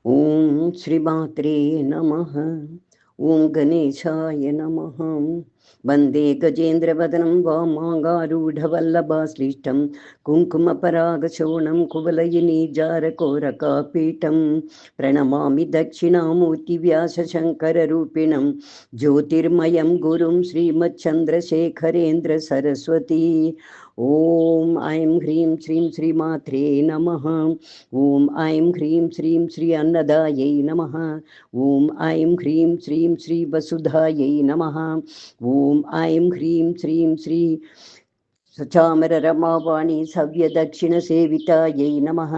ஓம் ஸ்ரீமாத்ரே நமः. ஓம் கணேசாய நமः. வந்தே கஜேந்திரவதனம் வாமாங்காரூಢவல்லபாஸ்லிஷ்டம் குங்குமபராகசோணம் குவலயினீஜாரகோரகாபீఠம் பிரணமாமி தட்சிணாமூர்த்திவியாசசங்கரரூபிணம் ஜோதிர்மயம் குரும் ஸ்ரீமச்சந்திரசேகரேந்திர சரஸ்வதி. ஓம் ஐம் ஹ்ரீம் ஸ்ரீம் ஸ்ரீமாத்ரே நமः. ஓம் ஐம் ஹ்ரீம் ஸ்ரீம் ஸ்ரீ அன்னதாயை நமः. ஓம் ஐம் ஹ்ரீம் ஸ்ரீம் ஸ்ரீ வசுதாயை நமः. ஓம் ஐம் ஹ்ரீம் ஸ்ரீம் ஸ்ரீ சச்சாமர ரமாவாணி சவ்ய தட்சிண சேவிதாயை நமः.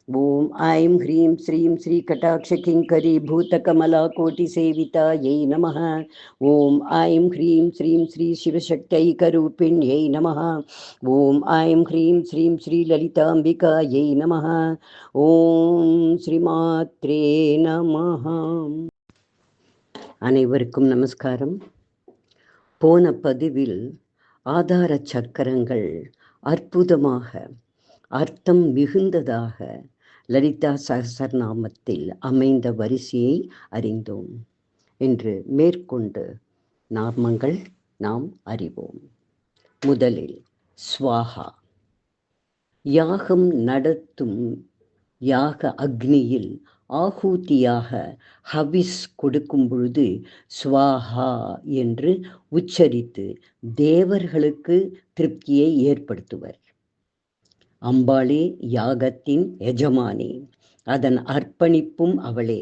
ஓம் ஐம் ஹ்ரீம் ஸ்ரீம் ஸ்ரீ கடாட்ச கிங்கரி பூத கமலா கோட்டி சேவிதாயை நமः. ஓம் ஐம் ஹ்ரீம் ஸ்ரீம் ஸ்ரீ சிவசக்தைகரூபிண்யை நமः. ஓம் ஐம் ஹ்ரீம் ஸ்ரீம் ஸ்ரீ லலிதாம்பிகாயை நமः. ஓம் ஸ்ரீமாத்ரே நமः. அனைவருக்கும் நமஸ்காரம். போன பதிவில் ஆதார சக்கரங்கள் அற்புதமாக அர்த்தம் மிகுந்ததாக லலிதா சகஸ்ரநாமத்தில் அமைந்த வரிசையை அறிந்தோம். இன்று மேற்கொண்டு நாமங்கள் நாம் அறிவோம். முதலில் ஸ்வாஹா. யாகம் நடத்தும் யாக அக்னியில் ஆகூதியாக ஹவிஸ் கொடுக்கும் பொழுது ஸ்வாஹா என்று உச்சரித்து தேவர்களுக்கு திருப்தியை ஏற்படுத்துவர். அம்பாளே யாகத்தின் எஜமானி, அதன் அர்ப்பணிப்பும் அவளே.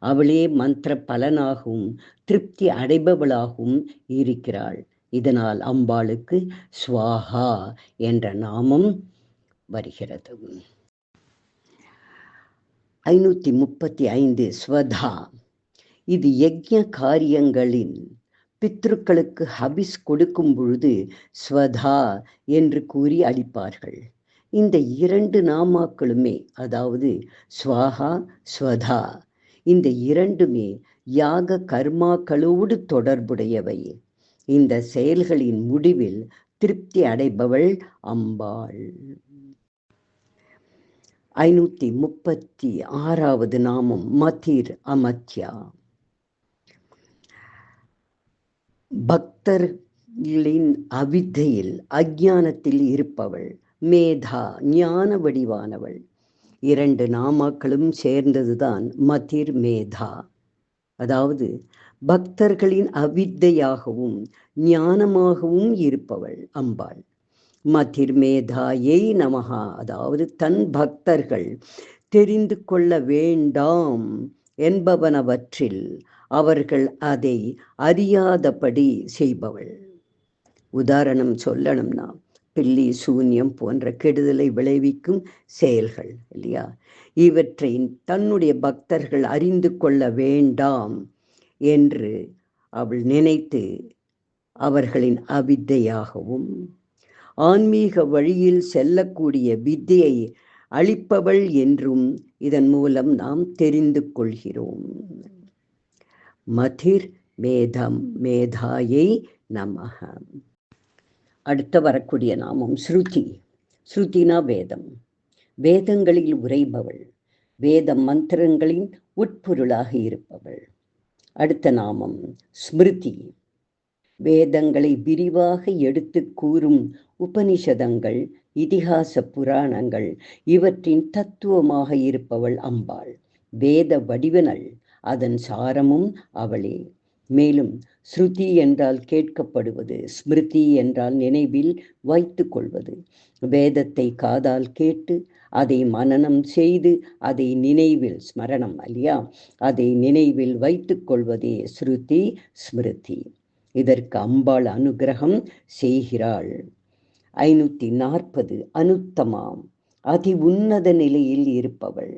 அவளே மந்திர பலனாகவும் திருப்தி அடைபவளாகவும் இருக்கிறாள். இதனால் அம்பாளுக்கு ஸ்வாஹா என்ற நாமம் வருகிறது. 535 ஸ்வதா. இது யஜ்ஞ காரியங்களின் பித்ருக்களுக்கு ஹபிஸ் கொடுக்கும் பொழுது ஸ்வதா என்று கூறி அளிப்பார்கள். இந்த இரண்டு நாமாக்களுமே, அதாவது ஸ்வாஹா ஸ்வதா, இந்த இரண்டுமே யாக கர்மாக்களோடு தொடர்புடையவை. இந்த செயல்களின் முடிவில் திருப்தி அடைபவள் அம்பாள். 536வது நாமம் மதிர் அமத்யா. பக்தர்களின் அவித்தையில் அஞ்ஞானத்தில் இருப்பவள், மேதா ஞான வடிவானவள். இரண்டு நாமாக்களும் சேர்ந்ததுதான் மதிர் மேதா. அதாவது பக்தர்களின் அவித்தையாகவும் ஞானமாகவும் இருப்பவள் அம்பாள். மதிர் மேதாயை நமஹா. அதாவது தன் பக்தர்கள் தெரிந்து கொள்ள வேண்டாம் என்பவனவற்றில் அவர்கள் அதை அறியாதபடி செய்பவள். உதாரணம் சொல்லணும்னா, பில்லி சூன்யம் போன்ற கெடுதலை விளைவிக்கும் செயல்கள் இல்லையா, இவற்றை தன்னுடைய பக்தர்கள் அறிந்து கொள்ள வேண்டாம் என்று அவள் நினைத்து அவர்களின் அவித்தையாகவும், ஆன்மீக வழியில் செல்லக்கூடிய வித்தையை அளிப்பவள் என்றும் இதன் மூலம் நாம் தெரிந்து கொள்கிறோம். மதிர் மேதம் மேதாயை நமஹ. அடுத்த வரக்கூடிய நாமம் ஸ்ருதி. ஸ்ருதினா வேதம். வேதங்களில் உரைபவள், வேத மந்திரங்களின் உட்பொருளாக இருப்பவள். அடுத்த நாமம் ஸ்மிருதி. வேதங்களை விரிவாக எடுத்து கூறும் உபனிஷதங்கள், இதிகாச புராணங்கள் இவற்றின் தத்துவமாக இருப்பவள் அம்பாள். வேத வடிவனள், அதன் சாரமும் அவளே. மேலும் ஸ்ருதி என்றால் கேட்கப்படுவது, ஸ்மிருதி என்றால் நினைவில் வைத்து கொள்வது. வேதத்தை காதால் கேட்டு அதை மனனம் செய்து அதை நினைவில், ஸ்மரணம் இல்லையா, அதை நினைவில் வைத்து கொள்வதே ஸ்ருதி ஸ்மிருதி. இதற்கு அம்பாள் அனுகிரகம் செய்கிறாள். 540 அனுத்தமாம், அதி உன்னத நிலையில் இருப்பவள்.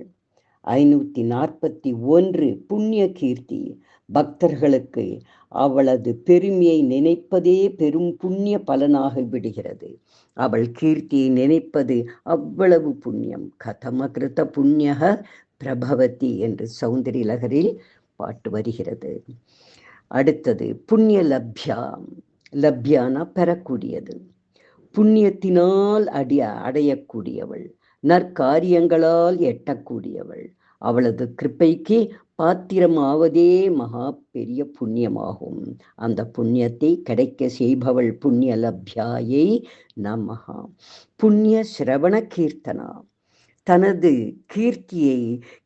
541 புண்ணிய கீர்த்தி. பக்தர்களுக்கு அவளது பெருமையை நினைப்பதே பெரும் புண்ணிய பலனாக விடுகிறது. அவள் கீர்த்தியை நினைப்பது அவ்வளவு புண்ணியம். கதமகிருத புண்ணியக பிரபவதி என்று சௌந்தரி லகரில் பாட்டு வருகிறது. அடுத்தது புண்ணிய லப்யா. லப்யானா பெறக்கூடியது. புண்ணியத்தினால் அடையக்கூடியவள், நற்காரியங்களால் எட்டக்கூடியவள். அவளது கிருப்பைக்கு பாத்திரமாவதே மகா பெரிய புண்ணியமாகும். அந்த புண்ணியத்தை கிடைக்க செய்பவள் புண்ணிய லப்யாயை நமஹா. புண்ணிய சிரவண கீர்த்தனா, தனது கீர்த்தியை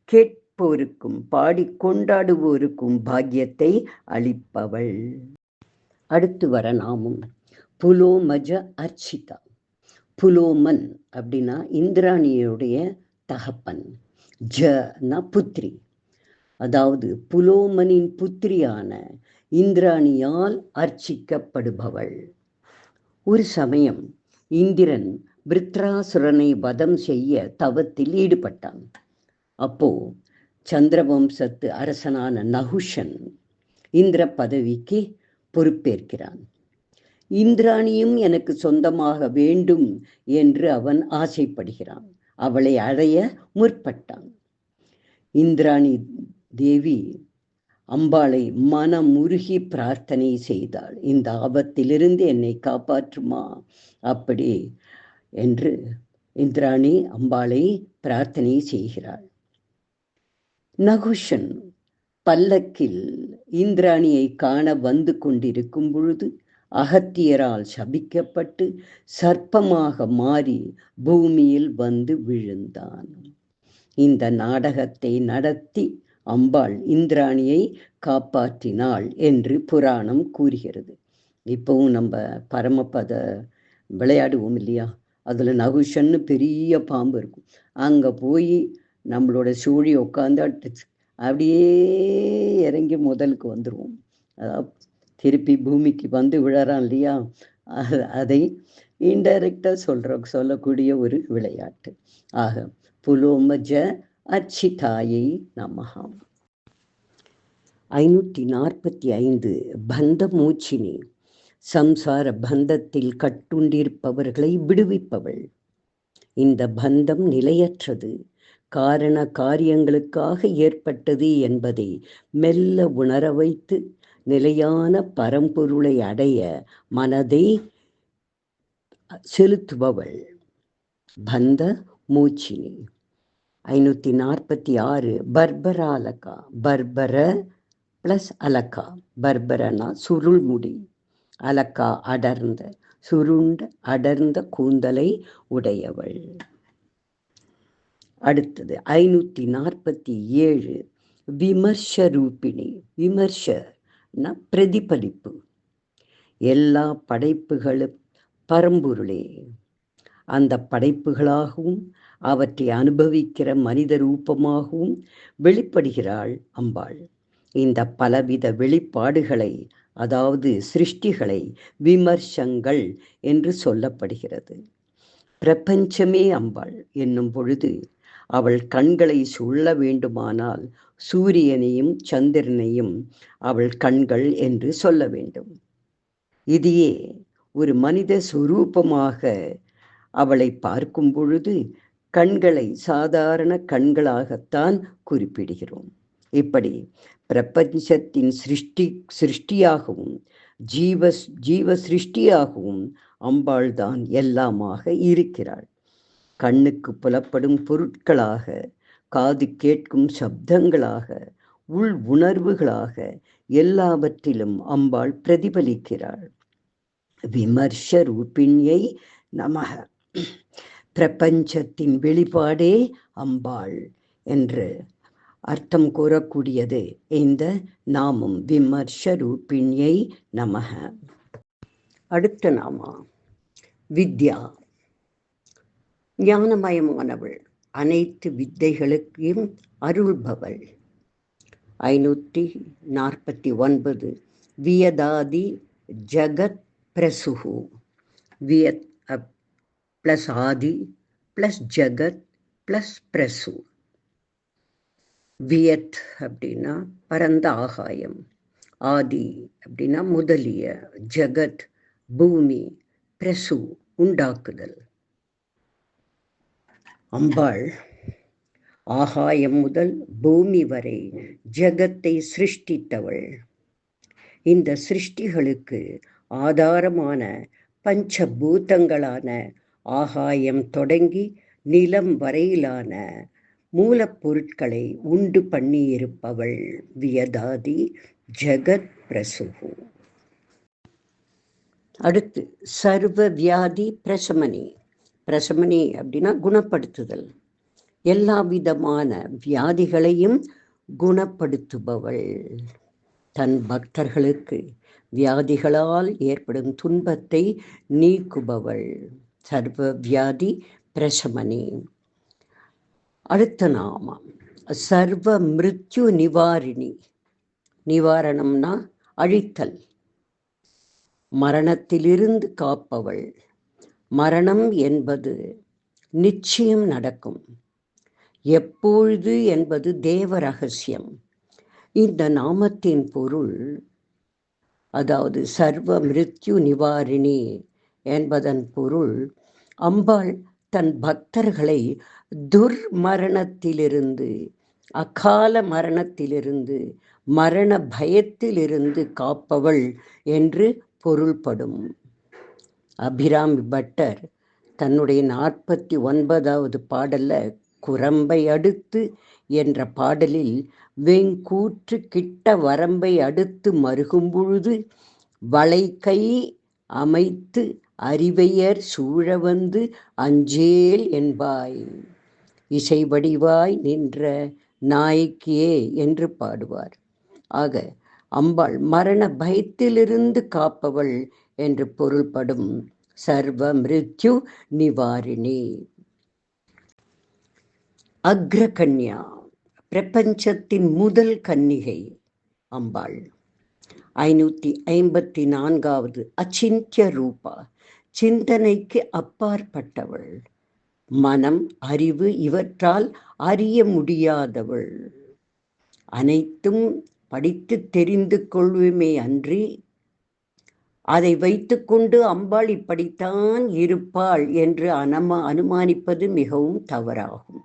கேட்போருக்கும் பாடி கொண்டாடுவோருக்கும் பாக்கியத்தை அளிப்பவள். அடுத்து வர நாமும் புலோமஜ அர்ச்சிதா. புலோமன் அப்படின்னா இந்திராணியுடைய தகப்பன், ஜனா புத்திரி. அதாவது புலோமனின் புத்திரியான இந்திராணியால் அர்ச்சிக்கப்படுபவள். ஒரு சமயம் இந்திரன் விருத்ராசுரனை வதம் செய்ய தவத்தில் ஈடுபட்டான். அப்போ சந்திரவம்சத்து அரசனான நகுஷன் இந்திர பதவிக்கு பொறுப்பேற்கிறான். இந்திராணியும் எனக்கு சொந்தமாக வேண்டும் என்று அவன் ஆசைப்படுகிறான். அவளை அடைய முற்பட்டான். இந்திராணி தேவி அம்பாளை மனமுருகி பிரார்த்தனை செய்தாள். இந்த ஆபத்திலிருந்து என்னை காப்பாற்றுமா அப்படி என்று இந்திராணி அம்பாளை பிரார்த்தனை செய்கிறாள். நகுஷன் பல்லக்கில் இந்திராணியை காண வந்து கொண்டிருக்கும் பொழுது அகத்தியரால் சபிக்கப்பட்டு சர்ப்பமாக மாறி பூமியில் வந்து விழுந்தான். இந்த நாடகத்தை நடத்தி அம்பாள் இந்திராணியை காப்பாற்றினாள் என்று புராணம் கூறுகிறது. இப்பவும் நம்ம பரமபத விளையாடுவோம் இல்லையா, அதில் நகுஷன்னு பெரிய பாம்பு இருக்கும். அங்கே போய் நம்மளோட சூழி உட்காந்து அப்படியே இறங்கி முதலுக்கு வந்துடுவோம். அதாவது திருப்பி பூமிக்கு வந்து விழறான் இல்லையா, அதை இன்டைரக்டாக சொல்லக்கூடிய ஒரு விளையாட்டு. ஆக புலோமஜ அர்ச்சிதாயை நமஹா. 545 பந்த மூச்சினி. சம்சார பந்தத்தில் கட்டுண்டிருப்பவர்களை விடுவிப்பவள். இந்த பந்தம் நிலையற்றது, காரண காரியங்களுக்காக ஏற்பட்டது என்பதை மெல்ல உணர வைத்து நிலையான பரம்பொருளை அடைய மனதை செலுத்துபவள் பந்த மூச்சினி. 546 பர்பராலகா. பர்பர பிளஸ் அலக்கா. பர்பரனா சுருள்முடி, அலக்கா அடர்ந்த, சுருண்ட அடர்ந்த கூந்தலை உடையவள். அடுத்தது 547 விமர்ச ரூபிணி. விமர்சன பிரதிபலிப்பு. எல்லா படைப்புகளும் பரம்பொருளே. அந்த படைப்புகளாகவும் அவற்றை அனுபவிக்கிற மனித ரூபமாகவும் வெளிப்படுகிறாள் அம்பாள். இந்த பலவித வெளிப்பாடுகளை, அதாவது சிருஷ்டிகளை விமர்சங்கள் என்று சொல்லப்படுகிறது. பிரபஞ்சமே அம்பாள் என்னும் பொழுது அவள் கண்களை சொல்ல வேண்டுமானால் சூரியனையும் சந்திரனையும் அவள் கண்கள் என்று சொல்ல வேண்டும். இதையே ஒரு மனித சுரூபமாக அவளை பார்க்கும் பொழுது கண்களை சாதாரண கண்களாகத்தான் குறிப்பிடுகிறோம். இப்படி பிரபஞ்சத்தின் சிருஷ்டியாகவும் ஜீவ சிருஷ்டியாகவும் அம்பாள் தான் எல்லாமாக இருக்கிறாள். கண்ணுக்கு புலப்படும் பொருட்களாக, காது கேட்கும் சப்தங்களாக, உள் உணர்வுகளாக எல்லாவற்றிலும் அம்பாள் பிரதிபலிக்கிறாள். விமர்ச ரூபிணியை நமக. பிரபஞ்சத்தின் வெளிப்பாடே அம்பாள் என்று அர்த்தம் கூறக்கூடியது இந்த நாமம் விமர்ச ரூபிணியை நமக. அடுத்த நாமா வித்யா. ஞானமயமானவள், அனைத்து வித்தைகளுக்கும் அருள்பவள். 549 வியதாதி ஜகத் பிரசுகு. வியத் பிளஸ் ஆதி பிளஸ் ஜகத் பிளஸ் பிரசு. வியத் அப்படின்னா பரந்த ஆகாயம், ஆதி அப்படின்னா முதலிய, ஜகத் பூமி, பிரசு உண்டாக்குதல். அம்பாள் ஆகாயம் முதல் பூமி வரை ஜகத்தை சிருஷ்டித்தவள். இந்த சிருஷ்டிகளுக்கு ஆதாரமான பஞ்சபூதங்களான ஆகாயம் தொடங்கி நிலம் வரையிலான மூலப்பொருட்களை உண்டு பண்ணியிருப்பவள் வியதாதி ஜெகத் பிரசுகு. அடுத்து சர்வ வியாதி பிரசமனி. பிரசமனி அப்படின்னா குணப்படுத்துதல். எல்லா விதமான வியாதிகளையும் குணப்படுத்துபவள். தன் பக்தர்களுக்கு வியாதிகளால் ஏற்படும் துன்பத்தை நீக்குபவள். சர்வ வியாதி பிரசமனி. அடுத்த நாமம் சர்வ மிருத்யு நிவாரிணி. நிவாரணம்னா அழித்தல். மரணத்திலிருந்து காப்பவள். மரணம் என்பது நிச்சயம் நடக்கும், எப்பொழுது என்பது தேவ ரகசியம். இந்த நாமத்தின் பொருள், அதாவது சர்வ மிருத்யு நிவாரிணி என்பதன் பொருள், அம்பாள் தன் பக்தர்களை துர்மரணத்திலிருந்து, அகால மரணத்திலிருந்து, மரண பயத்திலிருந்து காப்பவள் என்று பொருள்படும். அபிராமி பட்டர் தன்னுடைய 49வது பாடல்ல குரம்பை அடுத்து என்ற பாடலில் வெங்கூற்று கிட்ட வரம்பை அடுத்து மருகும் பொழுது வளைக்கை அமைத்து அறிவையர் சூழ வந்து அஞ்சேல் என்பாய், இசைவடிவாய் நின்ற நாயக்கியே என்று பாடுவார். ஆக அம்பாள் மரண பயத்திலிருந்து காப்பவள் என்று பொருள்படும் சர்வ மிருத்யு நிவாரிணி. அக்ரகன்யா, பிரபஞ்சத்தின் முதல் கன்னிகை அம்பாள். 554வது அச்சிந்திய ரூபா, சிந்தனைக்கு அப்பாற்பட்டவள். மனம், அறிவு இவற்றால் அறிய முடியாதவள். அனைத்தும் படித்து தெரிந்து கொள்ளுமே அன்றி அதை வைத்துக்கொண்டு அம்பாள் இப்படித்தான் இருப்பாள் என்று அனுமானிப்பது மிகவும் தவறாகும்.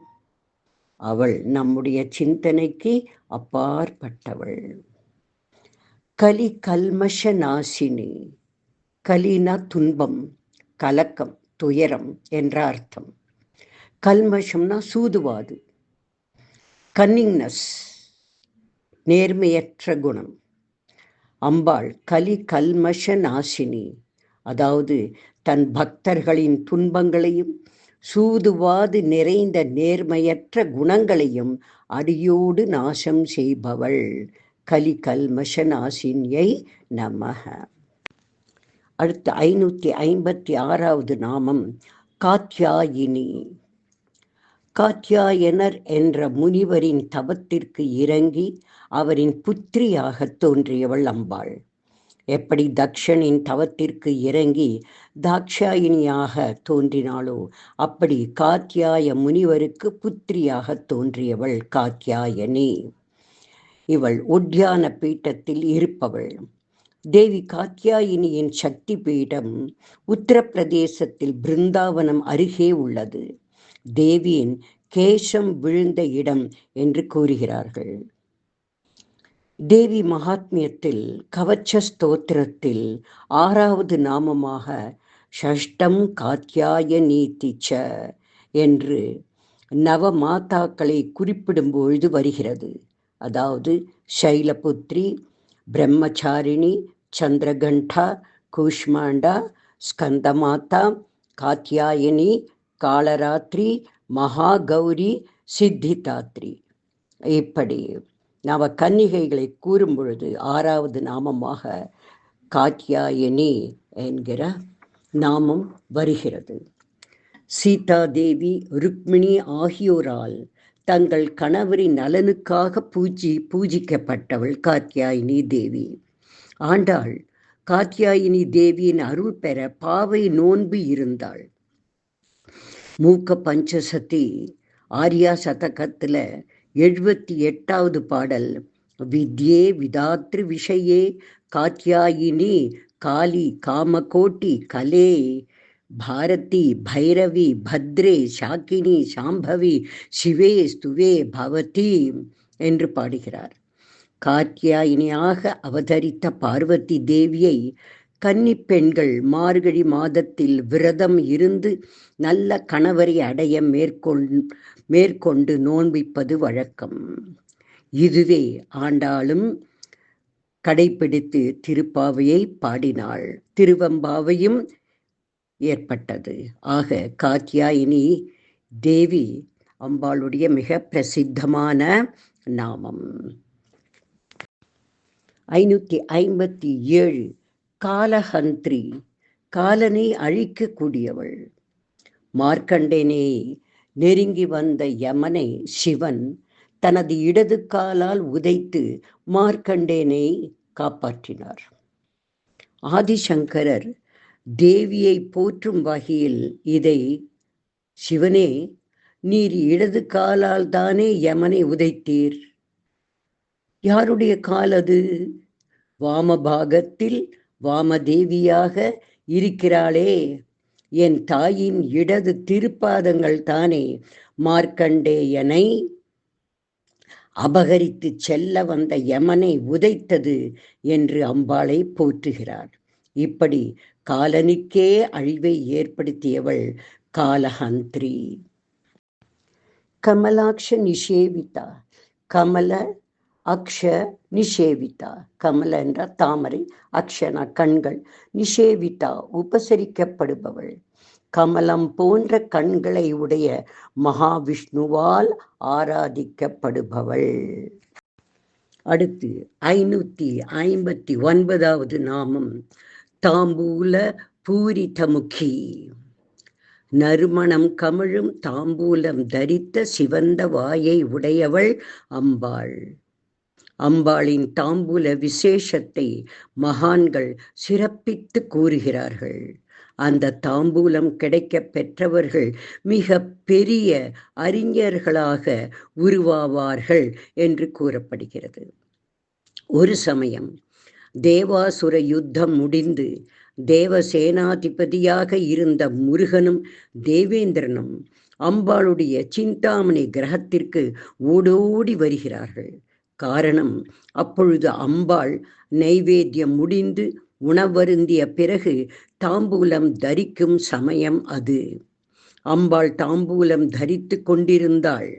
அவள் நம்முடைய சிந்தனைக்கு அப்பாற்பட்டவள். கலி கல்மஷ நாசினி. கலினா துன்பம், கலக்கம், துயரம் என்ற அர்த்தம். கல்மஷம்னா சூதுவாது, கன்னிங்னஸ், நேர்மையற்ற குணம். அம்பாள் கலி கல்மஷ நாசினி, அதாவது தன் பக்தர்களின் துன்பங்களையும் சூதுவாது நிறைந்த நேர்மையற்ற குணங்களையும் அடியோடு நாசம் செய்பவள். கலி கல்மஷ நாசினியை நமக. அடுத்து 556வது நாமம் காத்யாயினி. காத்யாயனர் என்ற முனிவரின் தவத்திற்கு இறங்கி அவரின் புத்திரியாக தோன்றியவள் அம்பாள். எப்படி தக்ஷனின் தவத்திற்கு இறங்கி தாக்ஷாயினியாக தோன்றினாளோ அப்படி காத்யாய முனிவருக்கு புத்திரியாக தோன்றியவள் காத்யாயனி. இவள் உத்யான பீட்டத்தில் இருப்பவள். தேவி காத்யாயினியின் சக்தி பீடம் உத்தரப்பிரதேசத்தில் பிருந்தாவனம் அருகே உள்ளது. தேவியின் கேசம் விழுந்த இடம் என்று கூறுகிறார்கள். தேவி மகாத்மியத்தில் கவச்ச ஸ்தோத்திரத்தில் 6வது நாமமாக ஷஷ்டம் காத்யாயனீதிச்ச என்று நவமாதாக்களை குறிப்பிடும் பொழுது வருகிறது. அதாவது சைலபுத்ரி, பிரம்மச்சாரிணி, சந்திரகண்டா, கூஷ்மாண்டா, ஸ்கந்தமாதா, காத்யாயனி, காளராத்திரி, மகாகௌரி, சித்திதாத்ரி. இப்படி நவ கன்னிகைகளை கூறும் பொழுது 6வது நாமமாக காத்யாயனி என்கிற நாமம் வருகிறது. சீதா தேவி, ருக்மிணி ஆகியோரால் தங்கள் கணவரின் நலனுக்காக பூஜிக்கப்பட்டவள் காத்யாயினி தேவி. ஆண்டாள் காத்யாயினி தேவியின் அருள் பெற பாவை நோன்பு இருந்தாள். மூக்க பஞ்சசதி ஆர்யா சதகத்தில் 78வது பாடல், வித்யே விதாத்ரி விஷயே காத்யாயினி காளி காமகோட்டி கலே பாரதி பைரவி பத்ரே சாக்கினி சாம்பவி சிவே ஸ்துவே பவதி என்று பாடுகிறார். காத்யாயினியாக அவதரித்த பார்வதி தேவியை கன்னிப் பெண்கள் மார்கழி மாதத்தில் விரதம் இருந்து நல்ல கணவரை அடைய மேற்கொண்டு நோன்பிப்பது வழக்கம். இதுவே ஆண்டாளும் கடைப்பிடித்து திருப்பாவையை பாடினாள். திருவெம்பாவையும் ஏற்பட்டது. ஆக காத்யாயினி தேவி அம்பாளுடைய மிக பிரசித்தமான நாமம். 557 காலஹந்திரி, காலனை அழிக்கக்கூடியவள். மார்க்கண்டேனை நெருங்கி வந்த யமனை சிவன் தனது இடது காலால் உதைத்து மார்க்கண்டேனை காப்பாற்றினார். ஆதிசங்கரர் தேவியை போற்றும் வகையில் இதை, சிவனே, நீர் இடது காலால் தானே யமனை உதைத்தீர். யாருடைய கால் அது? வாமபாகத்தில் வாமதேவியாக இருக்கிறாளே, என் தாயின் இடது திருப்பாதங்கள் தானே மார்க்கண்டேயனை அபகரித்து செல்ல வந்த யமனை உதைத்தது என்று அம்பாளை போற்றுகிறார். இப்படி காலனுக்கே அழிவை ஏற்படுத்தியவள் காலஹந்திரி. கமலாக்ஷ நிஷேவிதா, கமல அக்ஷ நிஷேவிதா. கமல என்ற தாமரை, அக்ஷனா கண்கள், நிஷேவிதா உபசரிக்கப்படுபவள். கமலம் போன்ற கண்களை உடைய மகாவிஷ்ணுவால் ஆராதிக்கப்படுபவள். அடுத்து 559வது நாமம் தாம்பூல பூரிதமுகி. நறுமணம் கமழும் தாம்பூலம் தரித்த சிவந்த வாயை உடையவள் அம்பாள். அம்பாளின் தாம்பூல விசேஷத்தை மகான்கள் சிறப்பித்து கூறுகிறார்கள். அந்த தாம்பூலம் கிடைக்க பெற்றவர்கள் மிக பெரிய அறிஞர்களாக உருவாவார்கள் என்று கூறப்படுகிறது. ஒரு சமயம் தேவாசுர யுத்தம் முடிந்து தேவசேனாதிபதியாக இருந்த முருகனும் தேவேந்திரனும் அம்பாளுடைய சிந்தாமணி கிரகத்திற்கு ஓடோடி வருகிறார்கள். காரணம், அப்பொழுது அம்பாள் நைவேத்தியம் முடிந்து உணவருந்திய பிறகு தாம்பூலம் தரிக்கும் சமயம் அது. அம்பாள் தாம்பூலம் தரித்து கொண்டிருந்தாள்.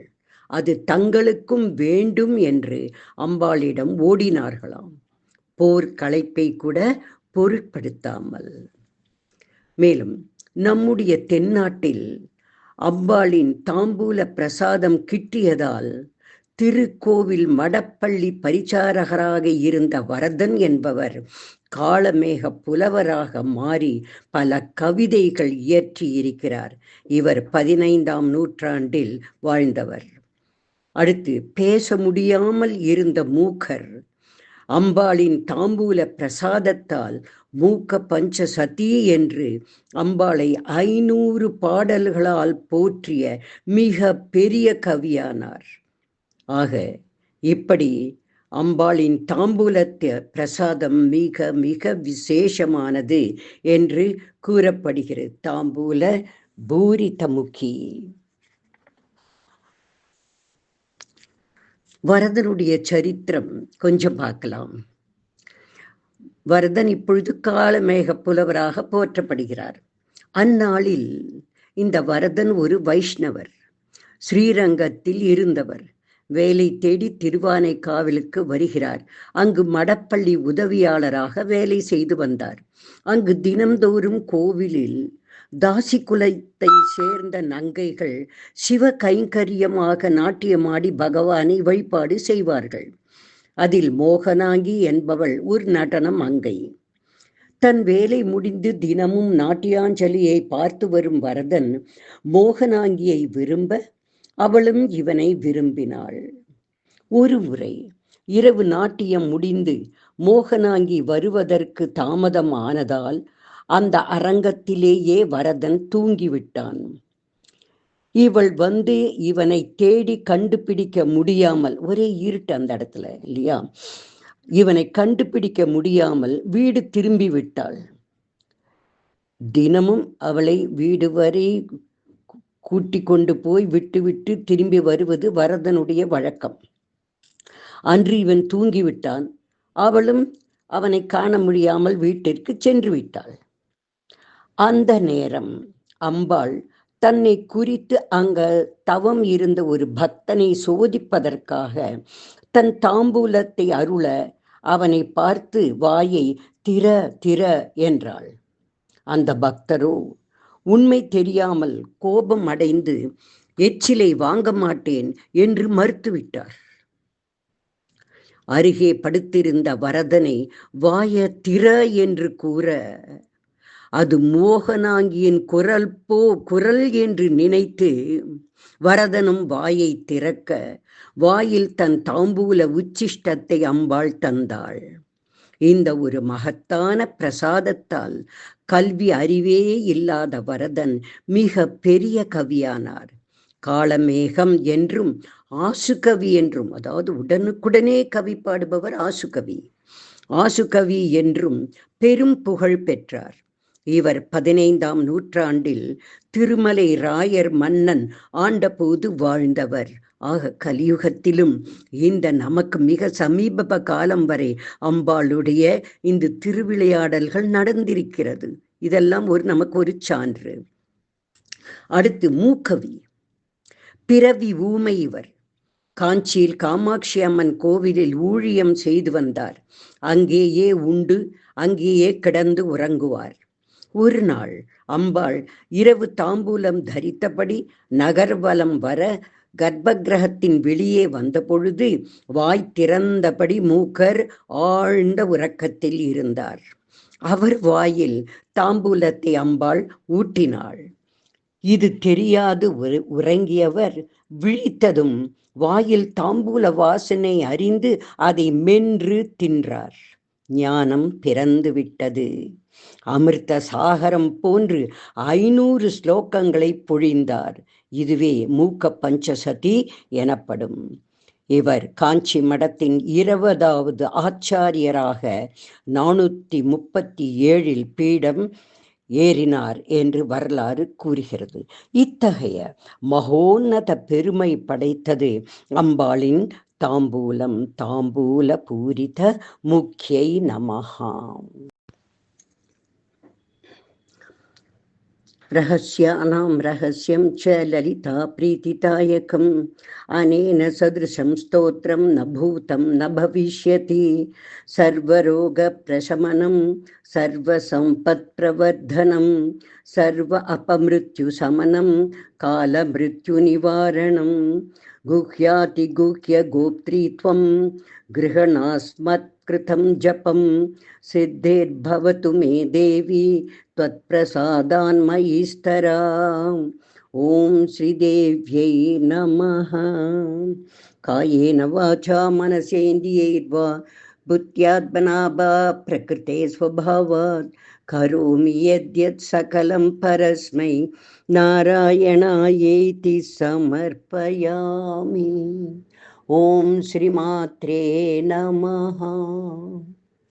அது தங்களுக்கும் வேண்டும் என்று அம்பாளிடம் ஓடினார்களாம், போர் களைப்பை கூட பொருட்படுத்தாமல். மேலும் நம்முடைய தென்னாட்டில் அம்பாளின் தாம்பூல பிரசாதம் கிட்டியதால் திருக்கோவில் மடப்பள்ளி பரிசாரகராக இருந்த வரதன் என்பவர் காளமேக புலவராக மாறி பல கவிதைகள் இயற்றி இருக்கிறார். இவர் 15ஆம் நூற்றாண்டில் வாழ்ந்தவர். அடுத்து, பேச முடியாமல் இருந்த மூக்கர் அம்பாளின் தாம்பூல பிரசாதத்தால் மூக்க பஞ்ச சதி என்று அம்பாளை 500 பாடல்களால் போற்றிய மிக பெரிய கவியானார். ஆக இப்படி அம்பாளின் தாம்பூலத்த பிரசாதம் மிக மிக விசேஷமானது என்று கூறப்படுகிறது. தாம்பூல பூரிதமுகி. வரதனுடைய சரித்திரம் கொஞ்சம் பார்க்கலாம். வரதன் இப்பொழுது காளமேக புலவராக போற்றப்படுகிறார். அந்நாளில் இந்த வரதன் ஒரு வைஷ்ணவர், ஸ்ரீரங்கத்தில் இருந்தவர். வேலை தேடி திருவானைக்காவலுக்கு வருகிறார். அங்கு மடப்பள்ளி உதவியாளராக வேலை செய்து வந்தார். அங்கு தினம்தோறும் கோவிலில் தாசி குலத்தை சேர்ந்த நங்கைகள் சிவ கைங்கரியமாக நாட்டியமாடி பகவானை வழிபாடு செய்வார்கள். அதில் மோகனாங்கி என்பவள் ஒரு நடன மங்கை. தன் வேலை முடிந்து தினமும் நாட்டியாஞ்சலியை பார்த்து வரும் வரதன் மோகனாங்கியை விரும்ப அவளும் இவனை விரும்பினாள். ஒரு முறை இரவு நாட்டியம் முடிந்து மோகனாங்கி வருவதற்கு தாமதம் ஆனதால் அந்த அரங்கத்திலேயே வரதன் தூங்கிவிட்டான். இவள் வந்து இவனை தேடி கண்டுபிடிக்க முடியாமல், ஒரே இருட்டு அந்த இடத்துல இல்லையா, இவனை கண்டுபிடிக்க முடியாமல் வீடு திரும்பி விட்டாள். தினமும் அவளை வீடு வரை கூட்டி கொண்டு போய் விட்டுவிட்டு திரும்பி வருவது வரதனுடைய வழக்கம். அன்று இவன் தூங்கிவிட்டான். அவளும் அவனை காண முடியாமல் வீட்டிற்கு சென்று விட்டாள். அந்த நேரம் அம்பாள் தன்னை குறித்து அங்க தவம் இருந்த ஒரு பக்தனை சோதிப்பதற்காக தன் தாம்பூலத்தை அருள அவனை பார்த்து வாயை திற திற என்றாள். அந்த பக்தரோ உண்மை தெரியாமல் கோபம் அடைந்து எச்சிலை வாங்க மாட்டேன் என்று மறுத்துவிட்டார். அருகே படுத்திருந்த வரதனை வாய திற என்று கூற அது மோகனாங்கியின் குரல் என்று நினைத்து வரதனும் வாயை திறக்க வாயில் தன் தாம்பூல உச்சிஷ்டத்தை அம்பாள் தந்தாள். இந்த ஒரு மகத்தான பிரசாதத்தால் கல்வி அறிவே இல்லாத வரதன் மிக பெரிய கவியானார். காளமேகம் என்றும் ஆசுகவி என்றும், அதாவது உடனுக்குடனே கவி பாடுபவர் ஆசுகவி, ஆசுகவி என்றும் பெரும் புகழ் பெற்றார். இவர் 15ஆம் நூற்றாண்டில் திருமலை ராயர் மன்னன் ஆண்டபோது வாழ்ந்தவர். ஆக கலியுகத்திலும் இந்த நமக்கு மிக சமீப காலம் வரை அம்பாளுடைய இந்த திருவிளையாடல்கள் நடந்திருக்கிறது. இதெல்லாம் நமக்கு ஒரு சான்று. அடுத்து மூக்கவி, பிறவி ஊமை. இவர் காஞ்சியில் காமாட்சி அம்மன் கோவிலில் ஊழியம் செய்து வந்தார். அங்கேயே உண்டு அங்கேயே கிடந்து உறங்குவார். ஒரு நாள் அம்பாள் இரவு தாம்பூலம் தரித்தபடி நகர்வலம் வர கர்ப்பகிரகத்தின் வெளியே வந்த பொழுது வாய் திறந்தபடி மூக்கர் ஆழ்ந்த உறக்கத்தில் இருந்தார். அவர் வாயில் தாம்பூலத்தை அம்பாள் ஊட்டினாள். இது தெரியாது உறங்கியவர் விழித்ததும் வாயில் தாம்பூல வாசனை அறிந்து அதை மென்று தின்றார். ஞானம் பிறந்து விட்டது. அமிர்த சாகரம் போன்று 500 ஸ்லோகங்களை பொழிந்தார். இதுவே மூக்க பஞ்சசதி எனப்படும். இவர் காஞ்சி மடத்தின் 20வது ஆச்சாரியராக 437 பீடம் ஏறினார் என்று வரலாறு கூறுகிறது. இத்தகைய மகோன்னத பெருமை படைத்தது அம்பாளின் தாம்பூலம். தாம்பூல பூரித முக்கியை நமஹாம். ரகஸ்யானாம் ரகஸ்யம் ச லலிதா பிரீதிதாயகம் அனேன சதிருஷம் ஸ்தோத்ரம் ந பூதம் ந பவிஷ்யதி சர்வரோக பிரசமனம் சர்வ சம்பத் பிரவர்தனம் சர்வ அபமிருத்யு சமனம் கால மிருத்யு நிவாரணம் குஹ்யாதி குஹ்ய கோப்த்ரீத்வம் கிருஹணாஸ்மத் கிருதம் ஜபம் சித்தேர்பவது மே தேவி त्वत्प्रसादान्मयीस्तरा. ஓம் ஸ்ரீதேவ்யை நமः. காயேன வாசா மனசேந்திரியைர்வா புத்யாத்மனா வா பிரகிருதே ஸ்வபாவாத் கரோமி யத்யத் சகலம் பரஸ்மை நாராயணாயேதி சமர்ப்பயாமி. ஓம் ஸ்ரீமாத்ரே நமः.